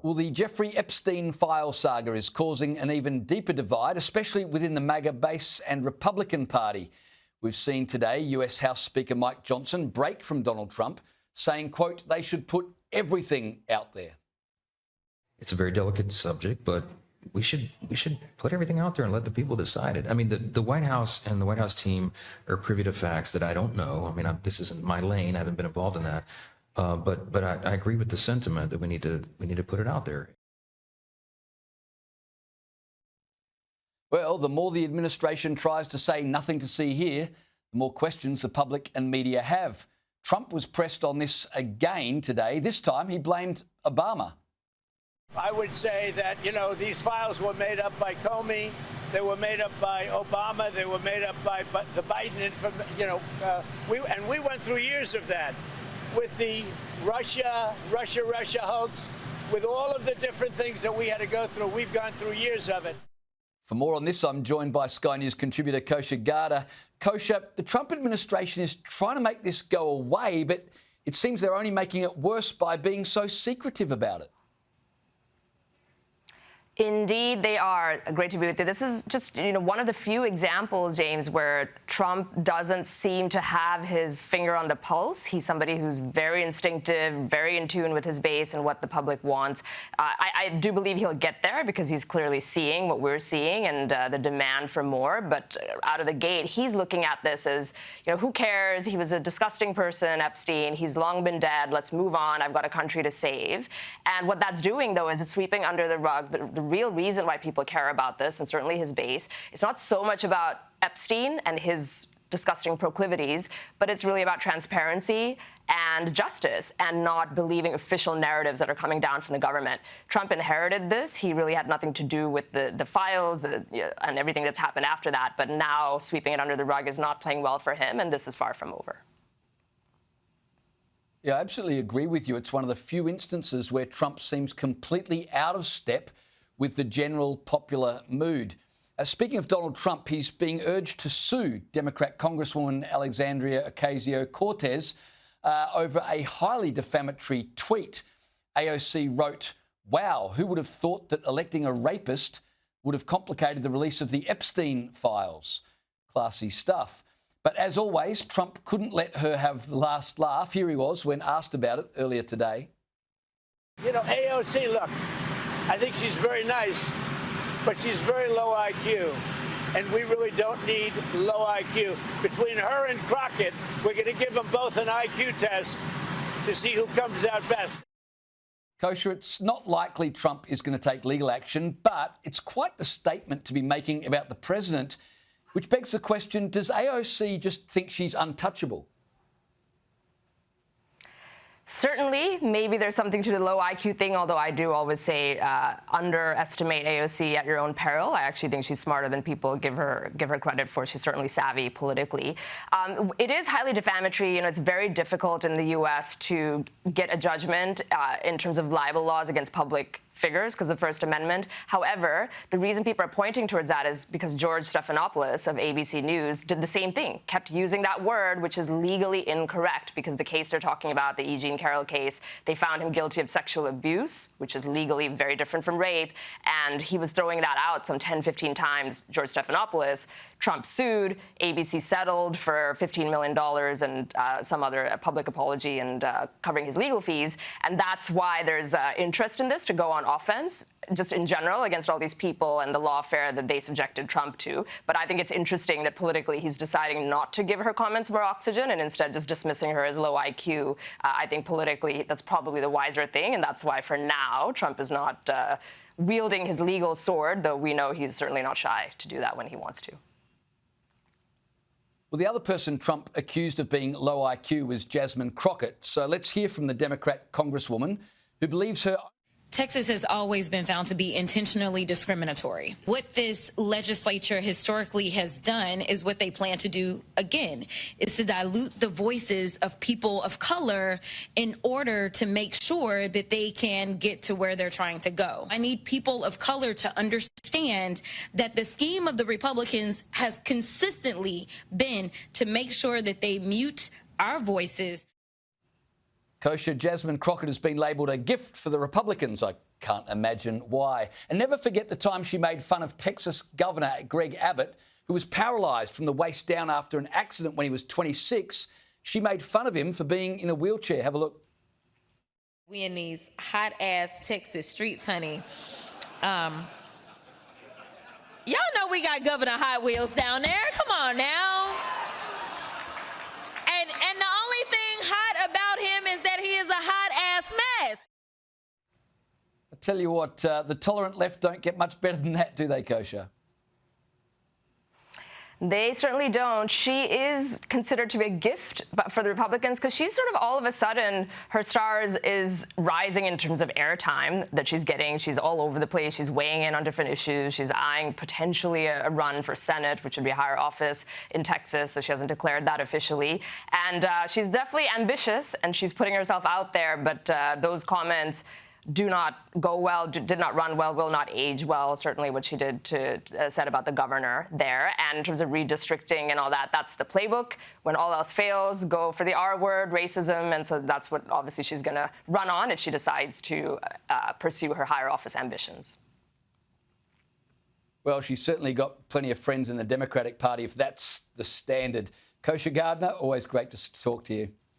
Well, the Jeffrey Epstein file saga is causing an even deeper divide, especially within the MAGA base and Republican Party. We've seen today US House Speaker Mike Johnson break from Donald Trump, saying, quote, they should put everything out there. It's a very delicate subject, but we should put everything out there and let the people decide it. I mean, the White House and the White House team are privy to facts that I don't know. I mean, this isn't my lane. I haven't been involved in that. But I agree with the sentiment that we need to put it out there. Well, the more the administration tries to say nothing to see here, the more questions the public and media have. Trump was pressed on this again today. This time he blamed Obama. I would say that, these files were made up by Comey. They were made up by Obama. They were made up by the Biden. We went through years of that with the Russia hoax, with all of the different things that we had to go through. We've gone through years of it. For more on this, I'm joined by Sky News contributor Kosha Gada. Kosha, the Trump administration is trying to make this go away, but it seems they're only making it worse by being so secretive about it. Indeed, they are. Great to be with you. This is just, one of the few examples, James, where Trump doesn't seem to have his finger on the pulse. He's somebody who's very instinctive, very in tune with his base and what the public wants. I do believe he'll get there because he's clearly seeing what we're seeing and the demand for more. But out of the gate, he's looking at this as, who cares? He was a disgusting person, Epstein. He's long been dead. Let's move on. I've got a country to save. And what that's doing, though, is it's sweeping under the rug the real reason why people care about this, and certainly his base. It's not so much about Epstein and his disgusting proclivities, but it's really about transparency and justice and not believing official narratives that are coming down from the government. Trump inherited this. He really had nothing to do with the files and everything that's happened after that, but now sweeping it under the rug is not playing well for him, and this is far from over. Yeah, I absolutely agree with you. It's one of the few instances where Trump seems completely out of step with the general popular mood. Speaking of Donald Trump, he's being urged to sue Democrat Congresswoman Alexandria Ocasio-Cortez over a highly defamatory tweet. AOC wrote, "Wow, who would have thought that electing a rapist would have complicated the release of the Epstein files?" Classy stuff. But as always, Trump couldn't let her have the last laugh. Here he was when asked about it earlier today. AOC, look, I think she's very nice, but she's very low IQ. And we really don't need low IQ. Between her and Crockett, we're going to give them both an IQ test to see who comes out best. Kosha, it's not likely Trump is going to take legal action, but it's quite the statement to be making about the president, which begs the question, does AOC just think she's untouchable? Certainly, maybe there's something to the low IQ thing, although I do always say underestimate AOC at your own peril. I actually think she's smarter than people give her credit for. She's certainly savvy politically. It is highly defamatory. It's very difficult in the U.S. to get a judgment in terms of libel laws against public figures because of the First Amendment. However, the reason people are pointing towards that is because George Stephanopoulos of ABC News did the same thing, kept using that word, which is legally incorrect because the case they're talking about, the E. Jean Carroll case, they found him guilty of sexual abuse, which is legally very different from rape, and he was throwing that out some 10, 15 times, George Stephanopoulos. Trump sued, ABC settled for $15 million and some other public apology and covering his legal fees, and that's why there's interest in this to go on offense, just in general, against all these people and the lawfare that they subjected Trump to. But I think it's interesting that politically he's deciding not to give her comments more oxygen and instead just dismissing her as low IQ. I think politically that's probably the wiser thing, and that's why for now Trump is not wielding his legal sword, though we know he's certainly not shy to do that when he wants to. Well, the other person Trump accused of being low IQ was Jasmine Crockett. So let's hear from the Democrat Congresswoman who believes her... Texas has always been found to be intentionally discriminatory. What this legislature historically has done is what they plan to do again, is to dilute the voices of people of color in order to make sure that they can get to where they're trying to go. I need people of color to understand that the scheme of the Republicans has consistently been to make sure that they mute our voices. Kosha, Jasmine Crockett has been labelled a gift for the Republicans. I can't imagine why. And never forget the time she made fun of Texas Governor Greg Abbott, who was paralysed from the waist down after an accident when he was 26. She made fun of him for being in a wheelchair. Have a look. We in these hot-ass Texas streets, honey. Y'all know we got Governor Hot Wheels down there. Come on now. And the only thing hot about him is that he is a hot-ass mess. I tell you what, the tolerant left don't get much better than that, do they, Kosha? They certainly don't. She is considered to be a gift for the Republicans because she's sort of all of a sudden, her stars is rising in terms of airtime that she's getting. She's all over the place. She's weighing in on different issues. She's eyeing potentially a run for Senate, which would be a higher office in Texas, so she hasn't declared that officially. And she's definitely ambitious, and she's putting herself out there, but those comments do not go well, did not run well, will not age well, certainly what she said about the governor there. And in terms of redistricting and all that, that's the playbook. When all else fails, go for the R word, racism. And so that's what obviously she's going to run on if she decides to pursue her higher office ambitions. Well, she's certainly got plenty of friends in the Democratic Party if that's the standard. Kosha Gada, always great to talk to you.